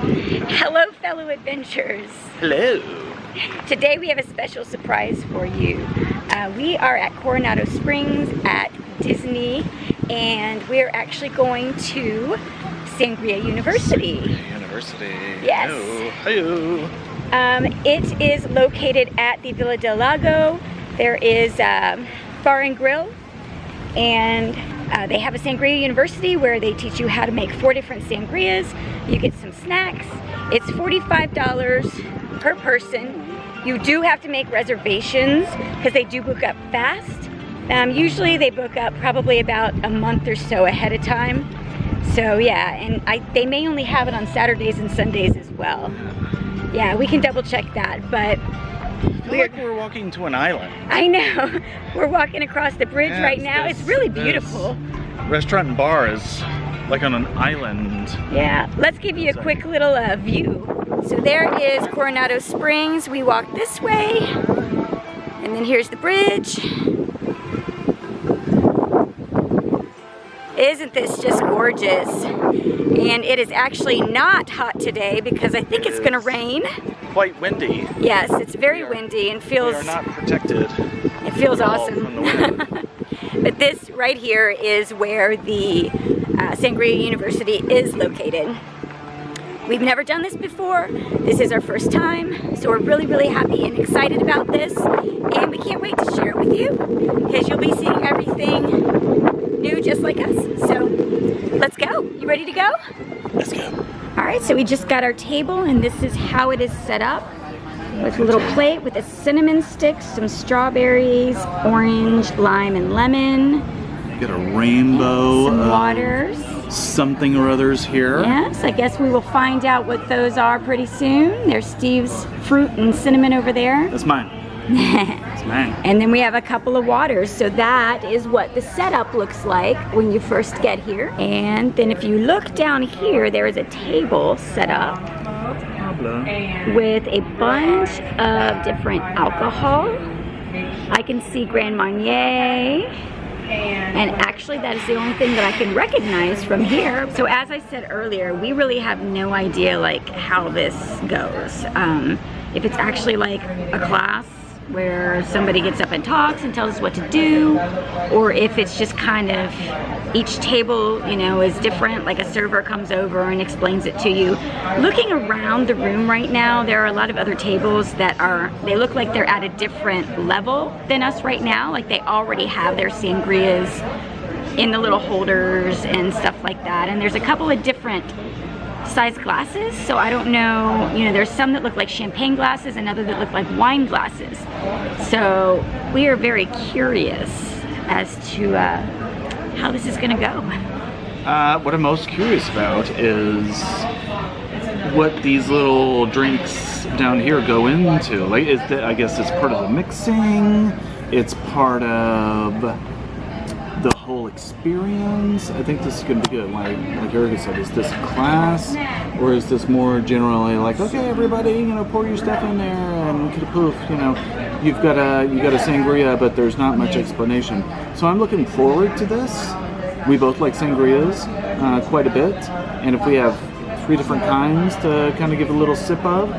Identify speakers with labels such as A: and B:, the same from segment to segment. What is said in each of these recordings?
A: Hello, fellow adventurers.
B: Hello.
A: Today we have a special surprise for you. We are at Coronado Springs at Disney, and we're actually going to Sangria University. Yes.
B: Hello.
A: It is located at the Villa del Lago. There is bar and grill, and they have a Sangria University where they teach you how to make 4 different sangrias. You get some snacks. It's $45 per person. You do have to make reservations because they do book up fast. Usually they book up probably about a month or so ahead of time. So yeah, and they may only have it on Saturdays and Sundays as well. Yeah, we can double check that, but
B: I feel like we're walking to an island.
A: I know. We're walking across the bridge right now. It's really beautiful.
B: Restaurant and bar is like on an island.
A: Yeah, let's give you a quick little view. So there is Coronado Springs. We walk this way, and then here's the bridge. Isn't this just gorgeous? And it is actually not hot today because I think it's gonna rain.
B: Quite windy.
A: Yes, it's very windy and feels...
B: We are not protected.
A: It feels awesome.
B: From the wind.
A: But this right here is where the Sangria University is located. We've never done this before. This is our first time, so we're really, really happy and excited about this. And we can't wait to share it with you because you'll be seeing everything new just like us. So let's go. You ready to go?
B: Let's go.
A: All right, so we just got our table, and this is how it is set up. With a little plate with a cinnamon stick, some strawberries, orange, lime, and lemon.
B: You got a rainbow
A: Some
B: of
A: waters.
B: something or others here.
A: Yes, I guess we will find out what those are pretty soon. There's Steve's fruit and cinnamon over there.
B: That's mine. That's mine.
A: And then we have a couple of waters. So that is what the setup looks like when you first get here. And then if you look down here, there is a table set up with a bunch of different alcohol. I can see Grand Marnier, and actually that is the only thing that I can recognize from here. So as I said earlier, we really have no idea like how this goes. If it's actually like a class where somebody gets up and talks and tells us what to do, or if it's just kind of each table, you know, is different, like a server comes over and explains it to you. Looking around the room right now, there are a lot of other tables that they look like they're at a different level than us right now, like they already have their sangrias in the little holders and stuff like that, and there's a couple of different size glasses, so I don't know, you know, there's some that look like champagne glasses and others that look like wine glasses. So we are very curious as to how this is gonna go.
B: What I'm most curious about is what these little drinks down here go into. Like, I guess it's part of the mixing, it's part of the whole experience. I think this is going to be good. Like Erica said, is this a class, or is this more generally like, okay, everybody, you know, pour your stuff in there and poof, you know, you got a sangria, but there's not much explanation. So I'm looking forward to this. We both like sangrias quite a bit, and if we have 3 different kinds to kind of give a little sip of,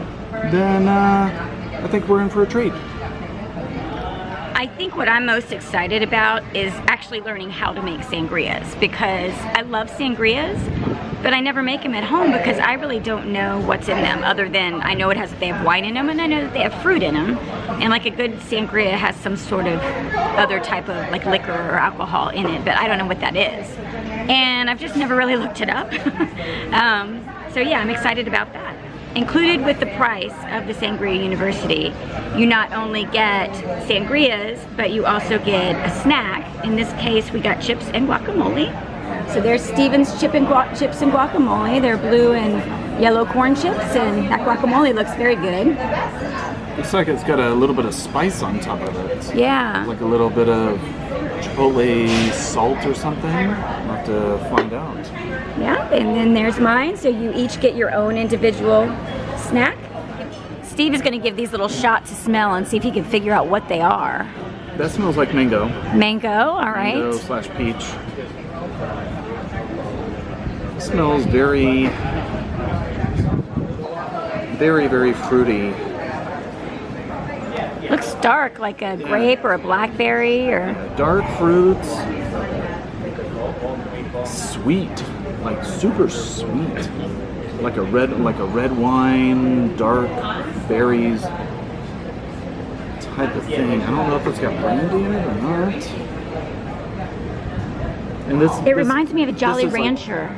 B: then I think we're in for a treat.
A: I think what I'm most excited about is actually learning how to make sangrias, because I love sangrias, but I never make them at home because I really don't know what's in them, other than I know they have wine in them, and I know that they have fruit in them, and like a good sangria has some sort of other type of like liquor or alcohol in it, but I don't know what that is, and I've just never really looked it up. So yeah, I'm excited about that. Included with the price of the Sangria University, you not only get sangrias, but you also get a snack. In this case, we got chips and guacamole. So there's Steven's chips and guacamole. They're blue and yellow corn chips, and that guacamole looks very good.
B: Looks like it's got a little bit of spice on top of it.
A: Yeah.
B: Like a little bit of chipotle salt or something. I'll have to find out.
A: Yeah, and then there's mine, so you each get your own individual snack. Steve is going to give these little shots to smell and see if he can figure out what they are.
B: That smells like mango.
A: Mango, all right.
B: Mango/peach. It smells very very, very fruity.
A: Looks dark, like a grape or a blackberry or...
B: Dark fruits. Sweet, like super sweet. Like a red wine, dark berries type of thing. I don't know if it's got brandy in it or not. And
A: It reminds me of a Jolly Rancher.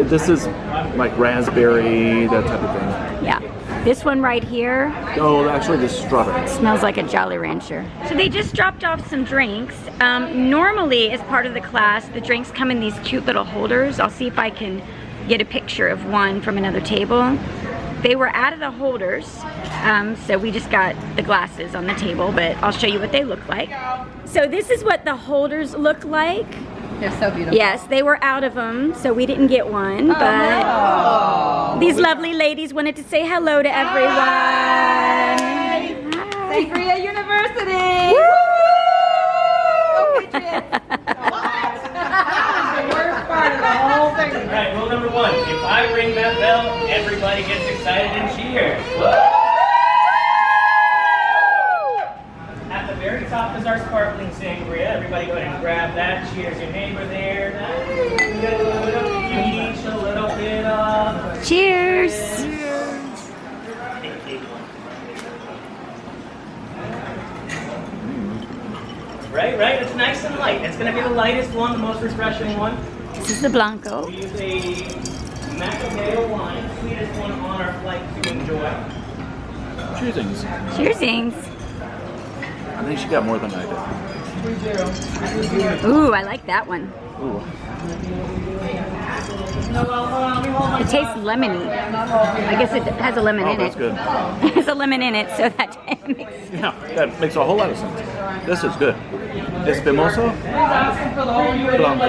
B: This is like raspberry, that type of thing.
A: Yeah. This one right here.
B: Oh, actually this is strawberry.
A: Smells like a Jolly Rancher. So they just dropped off some drinks. Normally, as part of the class, the drinks come in these cute little holders. I'll see if I can get a picture of one from another table. They were out of the holders, so we just got the glasses on the table, but I'll show you what they look like. So this is what the holders look like.
C: They're so beautiful.
A: Yes, they were out of them, so we didn't get one, but these lovely ladies wanted to say hello to everyone.
C: Hi. Sangria University!
A: Woo!
C: Go Patriots! The worst part of the whole thing.
D: All right, rule number 1. If I ring that bell, everybody gets excited and cheers. At the very top is our sparkling sangria. Everybody go ahead and grab that. Cheers your neighbor there. Get a little bit of peach, a little bit of...
A: Cheers!
D: Right, it's nice and light. It's going to be the lightest one, the most refreshing one.
A: This is the Blanco.
D: We use a macadamia wine, sweetest one on our flight to enjoy.
B: Cheersings.
A: Cheersings.
B: I think she got more than I did.
A: Ooh, I like that one.
B: Ooh.
A: It tastes lemony. I guess it has a lemon in it.
B: That's good.
A: It has a lemon in it, so that makes...
B: Yeah, that makes a whole lot of sense. This is good. Espimoso? Blanco.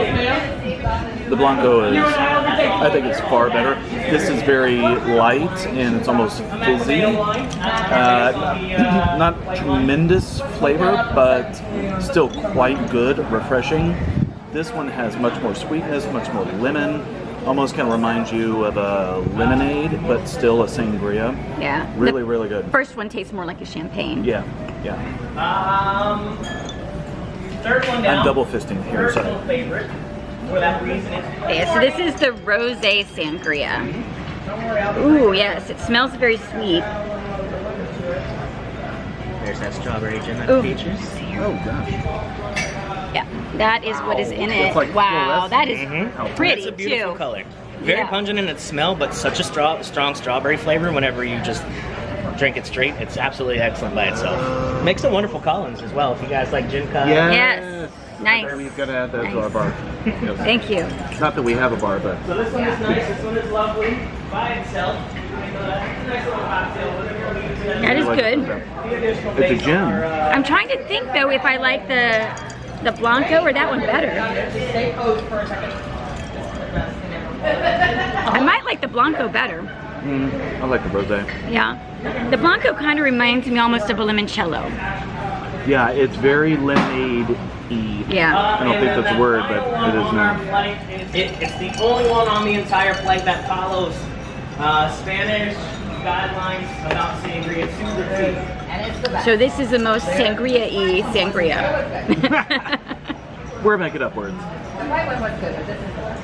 B: The Blanco is, I think it's far better. This is very light and it's almost fizzy. Not tremendous flavor, but still quite good, refreshing. This one has much more sweetness, much more lemon. Almost kind of reminds you of a lemonade, but still a sangria.
A: Yeah.
B: Really, really good.
A: First one tastes more like a champagne.
B: Yeah.
D: Third one down.
B: I'm double fisting here,
D: Personal
B: sorry.
D: favorite. For that reason, it's...
A: Okay, so this is the rosé sangria. Ooh, yes, it smells very sweet.
D: There's that strawberry gin that
A: Ooh.
D: features.
B: Oh gosh.
A: Yeah, that is what is in it.
B: It's like
A: Wow, that is pretty
D: It's a beautiful
A: too.
D: color. Very
A: Yeah.
D: pungent in its smell, but such a strong strawberry flavor whenever you just drink it straight. It's absolutely excellent by itself. Makes a wonderful Collins as well if you guys like gin cut.
A: Yes, nice.
B: We've got to add that to our bar. Yes.
A: Thank you.
B: Not that we have a bar, but
D: So this one is nice, this one is lovely by itself. It's a nice little cocktail.
A: That is good.
B: it's a gin.
A: I'm trying to think though if I like the Blanco or that one better. I might like the Blanco better.
B: I like the rosé.
A: Yeah. The Blanco kind of reminds me almost of a limoncello.
B: Yeah, it's very lemonade-y.
A: Yeah.
B: I don't think that's a word, but it is now.
D: It's the only one on the entire flight that follows Spanish guidelines about sangria to the T.
C: And it's the best.
A: So this is the most sangria-y sangria.
B: We're making up words.
C: The white one was good, but this is the best.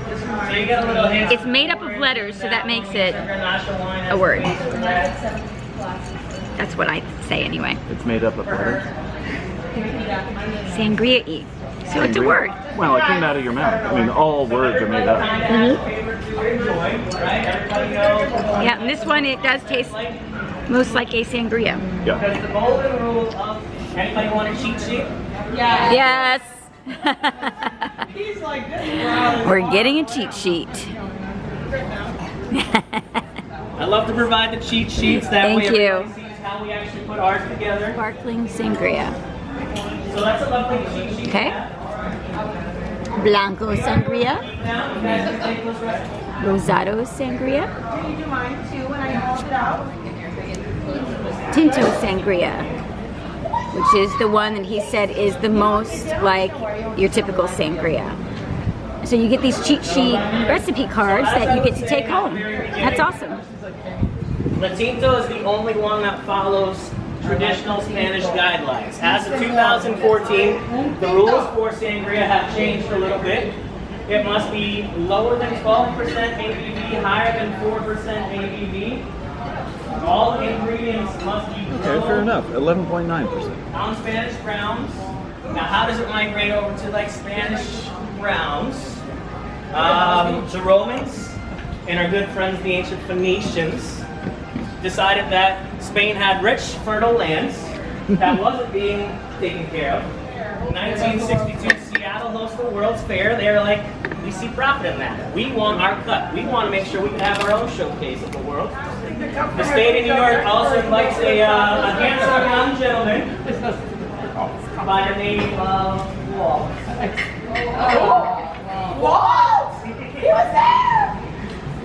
D: So you get a little hint.
A: It's made up of letters, so that makes it
D: a
A: a word. That's what I say anyway.
B: It's made up of letters.
A: Sangria-y. So it's a word.
B: Well, it came out of your mouth. I mean, all words are made up.
A: Yeah, and this one, it does taste most like a sangria.
B: Yeah.
D: Because the golden rule of anybody want a cheat sheet?
A: Yes.
D: He's like this.
A: We're getting a cheat sheet.
D: I love to provide the cheat sheets. That
A: Thank
D: way
A: you.
D: everybody sees how we actually put ours together.
A: Sparkling sangria.
D: So that's a lovely cheat sheet.
A: Okay. Blanco sangria. Rosado sangria. Tinto sangria, which is the one that he said is the most like your typical sangria. So you get these cheat sheet recipe cards that you get to take home. That's awesome.
D: La Tinto is the only one that follows traditional Spanish guidelines. As of 2014, the rules for sangria have changed a little bit. It must be lower than 12% ABV, higher than 4% ABV. All ingredients must be
B: Okay, fair enough. 11.9%.
D: on Spanish browns. Now, how does it migrate over to like Spanish browns? The Romans and our good friends, the ancient Phoenicians, decided that Spain had rich, fertile lands that wasn't being taken care of. In 1962, Seattle hosted the World's Fair. They're like, we see profit in that. We want our cut. We want to make sure we can have our own showcase of the world. The state of New York also invites a handsome young gentleman by the name of Walt.
C: Walt! He was there!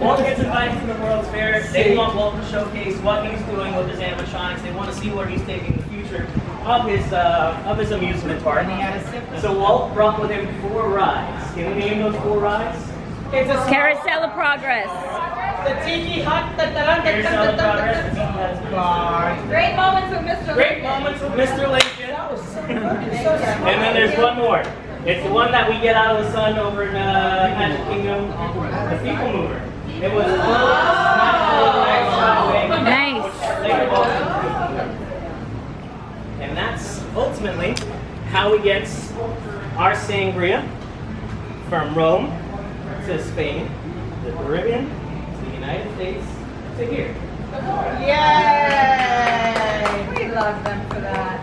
D: Walt gets invited to the World's Fair. They want Walt to showcase what he's doing with his animatronics. They want to see where he's taking the future of his amusement park. So Walt brought with him 4 rides. Can you name those 4 rides?
C: It's a
A: Carousel of Progress.
C: the Tiki Hut.
D: Carousel of Progress. The Tiki Hut.
C: Great moments with Mr.
D: Great moments with Mr. Lincoln. And then there's one more. It's the one that we get out of the sun over in Magic Kingdom, the People Mover. It was
A: Nice.
D: and that's ultimately how we get our sangria from Rome to Spain, the Caribbean, to the United States, to here.
C: Yay! We love them for that.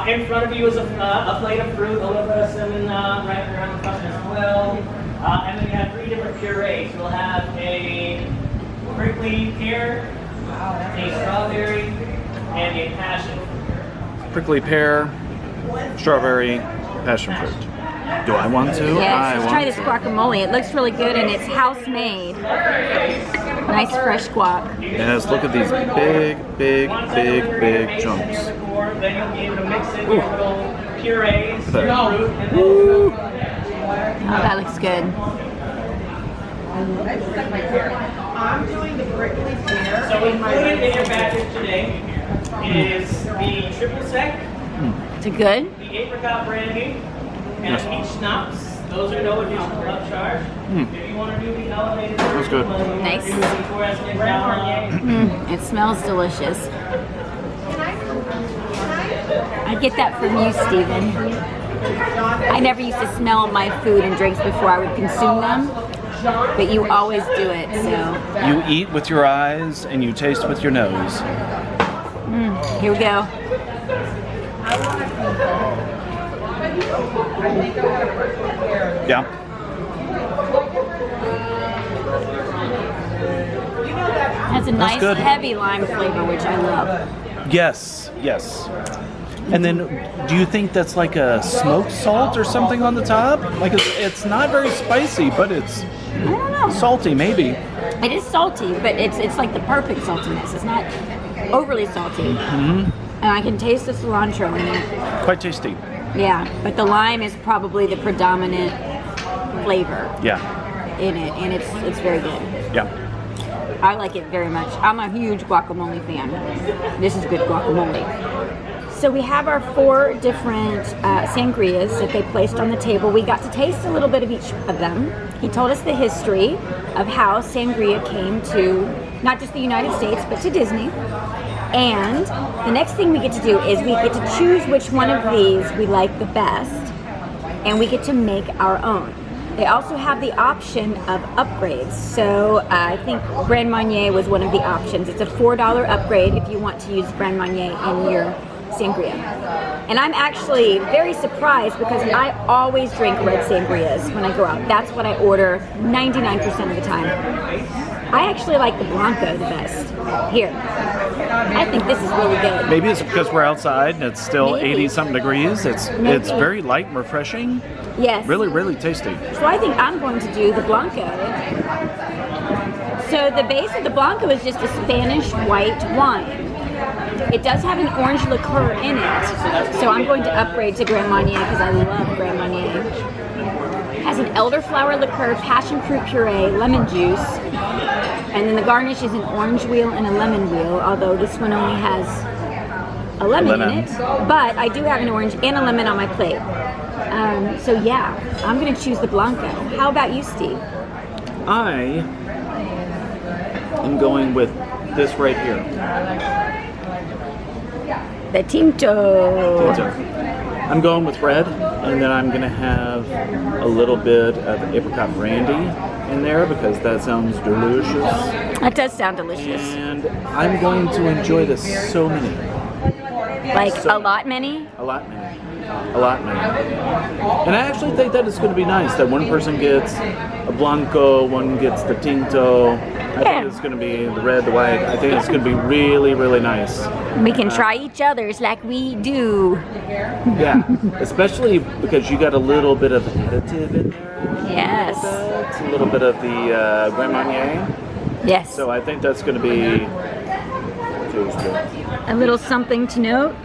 D: In front of you is a plate of fruit, a little bit of cinnamon right around the cup as well. And then you have 3 different purees. You'll have a prickly pear, a strawberry, and a passion fruit.
B: Prickly pear, strawberry, passion fruit. Do I want to?
A: Yes,
B: I
A: let's
B: want
A: try this
B: to.
A: guacamole. It looks really good and it's house made. Nice fresh guac.
B: Yes, look at these big, big, big, big chunks.
D: Then you'll be able to mix in your little purees, your
B: No.
D: fruit, and then
A: Oh, that looks good.
C: I'm doing the prickly pear.
D: So included in your package today is the triple sec,
A: Is it good?
D: the apricot brandy, and the peach schnapps. Those are no additional upcharge. If you want to do the elevated
B: That's good.
A: Nice.
D: Nice.
A: It smells delicious. I get that from you, Stephen. I never used to smell my food and drinks before I would consume them, but you always do it, so.
B: You eat with your eyes and you taste with your nose.
A: Here we go.
B: Yeah.
A: Has a nice
B: good.
A: heavy lime flavor, which I love.
B: Yes, yes. And then, do you think that's like a smoked salt or something on the top? Like it's not very spicy, but it's
A: I don't know.
B: salty, maybe.
A: It is salty, but it's like the perfect saltiness. It's not overly salty. And I can taste the cilantro in it.
B: Quite tasty.
A: Yeah, but the lime is probably the predominant flavor
B: Yeah,
A: in it, and it's very good.
B: yeah.
A: I like it very much. I'm a huge guacamole fan. This is good guacamole. So we have our 4 different sangrias that they placed on the table. We got to taste a little bit of each of them. He told us the history of how sangria came to not just the United States, but to Disney. And the next thing we get to do is we get to choose which one of these we like the best, and we get to make our own. They also have the option of upgrades. So I think Grand Marnier was one of the options. It's a $4 upgrade if you want to use Grand Marnier in your sangria. And I'm actually very surprised because I always drink red sangrias when I go out. That's what I order 99% of the time. I actually like the Blanco the best here. I think this is really good.
B: Maybe it's because we're outside and it's still
A: Maybe.
B: 80-something degrees. It's
A: Maybe.
B: very light and refreshing.
A: Yes.
B: Really, really tasty.
A: So I think I'm going to do the Blanco. So the base of the Blanco is just a Spanish white wine. It does have an orange liqueur in it, so I'm going to upgrade to Grand Marnier because I love Grand Marnier. It has an elderflower liqueur, passion fruit puree, lemon juice, And then the garnish is an orange wheel and a lemon wheel, although this one only has a lemon in it. But I do have an orange and a lemon on my plate. So yeah, I'm gonna choose the Blanco. How about you, Steve?
B: I am going with this right here.
A: The Tinto.
B: I'm going with red, and then I'm going to have a little bit of apricot brandy in there because that sounds delicious.
A: That does sound delicious.
B: And I'm going to enjoy this so many.
A: Like a lot many?
B: A lot many. A lot many. And I actually think that it's going to be nice that one person gets a Blanco, one gets the Tinto. I think it's going to be the red, the white. I think it's going to be really, really nice.
A: We can try each other's like we do.
B: Yeah, especially because you got a little bit of additive in there.
A: Yes.
B: It's a little bit of the Grand Marnier.
A: Yes.
B: So I think that's going to be feels good.
A: A little something to note.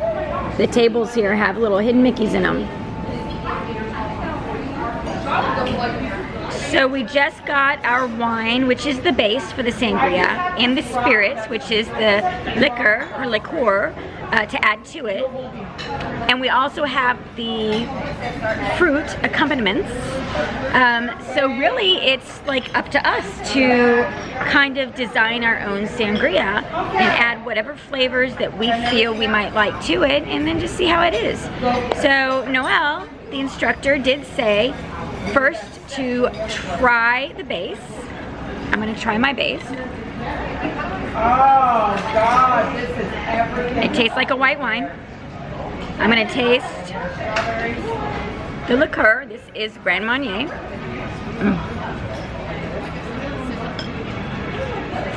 A: The tables here have little hidden Mickeys in them. So we just got our wine, which is the base for the sangria, and the spirits, which is the liquor or liqueur to add to it. And we also have the fruit accompaniments. So really it's like up to us to kind of design our own sangria and add whatever flavors that we feel we might like to it, and then just see how it is. So Noelle, the instructor, did say first to try the base. I'm going to try my base.
C: Oh God, this is everything.
A: It tastes like a white wine. I'm going to taste the liqueur. This is Grand Marnier.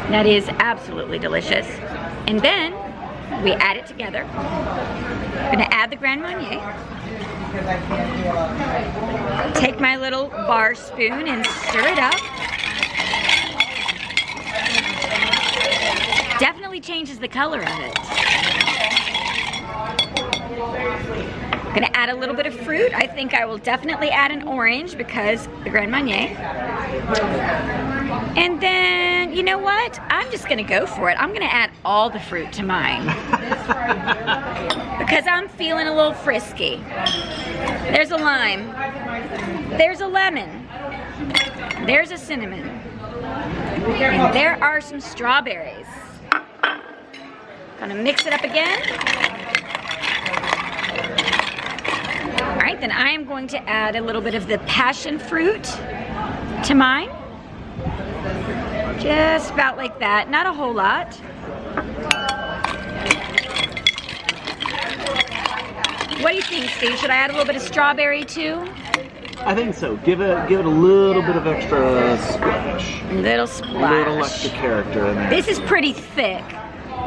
A: That is absolutely delicious. And then we add it together. I'm going to add the Grand Marnier. Take my little bar spoon and stir it up. Definitely changes the color of it. I'm gonna add a little bit of fruit. I think I will definitely add an orange because the Grand Marnier. And then, you know what? I'm just gonna go for it. I'm gonna add all the fruit to mine. Because I'm feeling a little frisky. There's a lime. There's a lemon. There's a cinnamon. And there are some strawberries. Gonna mix it up again. All right, then I am going to add a little bit of the passion fruit to mine. Just about like that, not a whole lot. What do you think, Steve? Should I add a little bit of strawberry too?
B: I think so. Give it a little bit of extra splash.
A: Little
B: A
A: splash.
B: little extra character in there.
A: This is pretty thick,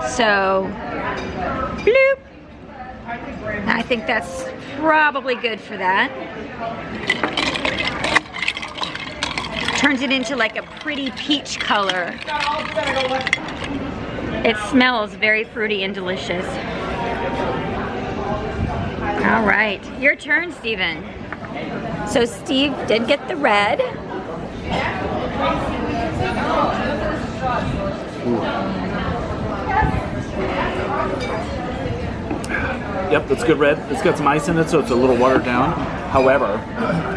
A: so bloop. I think that's probably good for that. Turns it into like a pretty peach color. It smells very fruity and delicious. All right, your turn, Steven. So Steve did get the red.
B: Yep, that's good red. It's got some ice in it, so it's a little watered down. However,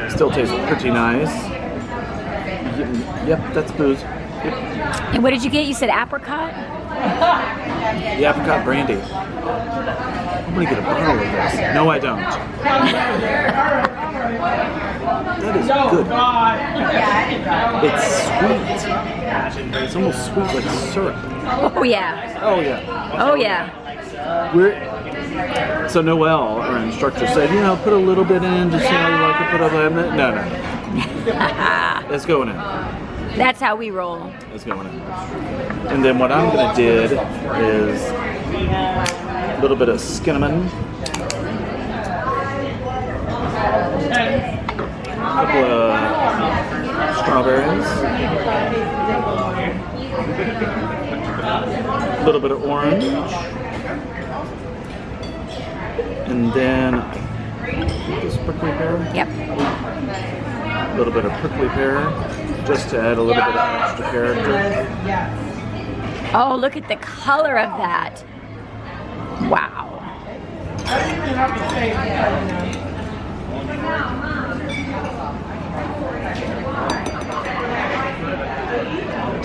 B: it still tastes pretty nice. Yep, that's booze. Yep.
A: And what did you get? You said apricot?
B: The apricot brandy. I'm gonna get a bottle of this. No, I don't. That is good. It's sweet. It's almost sweet like syrup.
A: Oh yeah.
B: Oh yeah.
A: Oh yeah.
B: So Noelle, our instructor, said, you know, put a little bit in, just see how you like it, put a little bit in. No. It's going in.
A: That's how we roll.
B: It's going in. And then what I'm going to do is a little bit of cinnamon, a couple of strawberries, a little bit of orange, and then this prickly pear.
A: Yep.
B: A little bit of prickly pear. just to add a little bit of extra character.
C: Yes.
A: Oh, look at the color of that. Wow.
C: I don't even have to say it.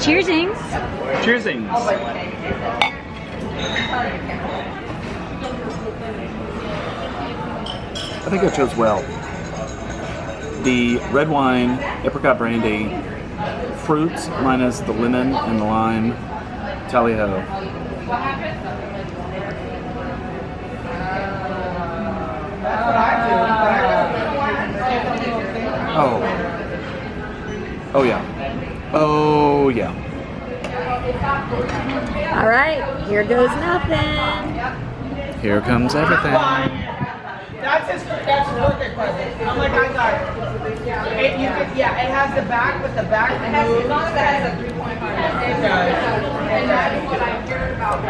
A: Cheersings.
B: Cheersings. I think I chose well. The red wine, apricot brandy, fruits minus the lemon and the lime, tally ho.
C: That's what I do.
B: Oh. Oh yeah. Oh yeah.
A: All right, here goes nothing.
B: Here comes everything.
C: That's birthday present. I'm like, I got it. It has the back, but the back removed. As long as it has a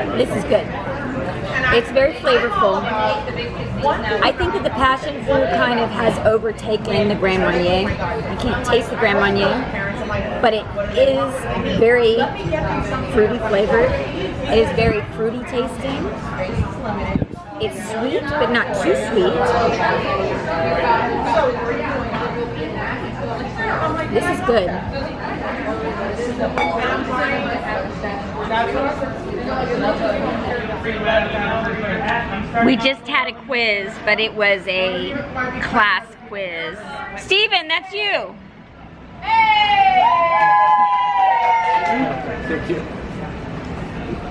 C: 3.5.
A: This is good. It's very flavorful. I think that the passion fruit kind of has overtaken the Grand Marnier. I can't taste the Grand Marnier, but it is very fruity flavored. It is very fruity tasting. It's sweet, but not too sweet. This is good. We just had a quiz, but it was a class quiz. Steven, that's you.
B: Thank you.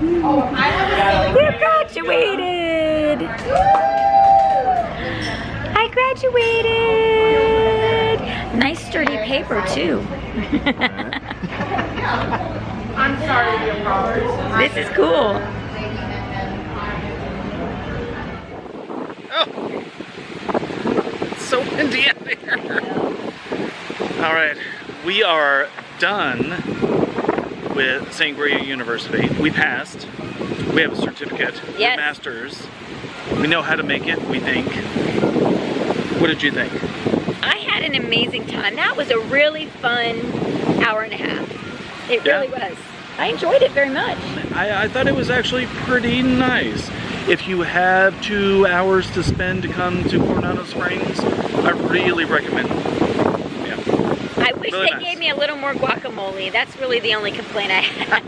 A: You graduated. I graduated. Nice sturdy paper too.
C: I'm sorry to be a problem.
A: This is cool.
B: Oh, it's so windy out here. All right, we are done with Sangria University. We passed. We have a certificate.
A: Yes.
B: We're masters. We know how to make it, we think. What did you think?
A: I had an amazing time. That was a really fun hour and a half. It really was. I enjoyed it very much.
B: I thought it was actually pretty nice. If you have 2 hours to spend to come to Coronado Springs, I really recommend it. Yeah.
A: I wish they gave me a little more guacamole. That's really the only complaint I had.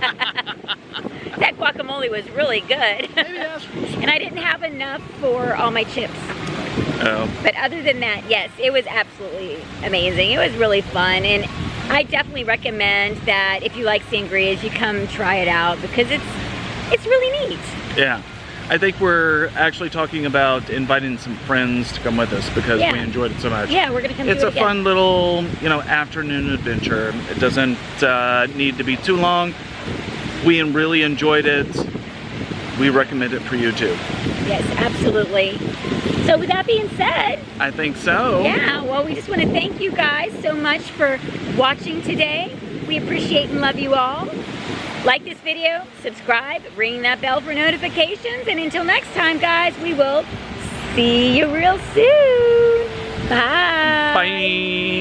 A: That guacamole was really good. And I didn't have enough for all my chips.
B: Oh.
A: But other than that, yes, it was absolutely amazing. It was really fun, and I definitely recommend that if you like sangrias, you come try it out because it's really neat.
B: Yeah. I think we're actually talking about inviting some friends to come with us because we enjoyed it so much.
A: Yeah, we're gonna come.
B: It's a fun little, afternoon adventure. It doesn't need to be too long. We really enjoyed it. We recommend it for you too.
A: Yes, absolutely. So with that being said,
B: I think so.
A: Yeah, well, we just want to thank you guys so much for watching today. We appreciate and love you all. Like this video, subscribe, ring that bell for notifications, and until next time, guys, we will see you real soon. Bye.
B: Bye.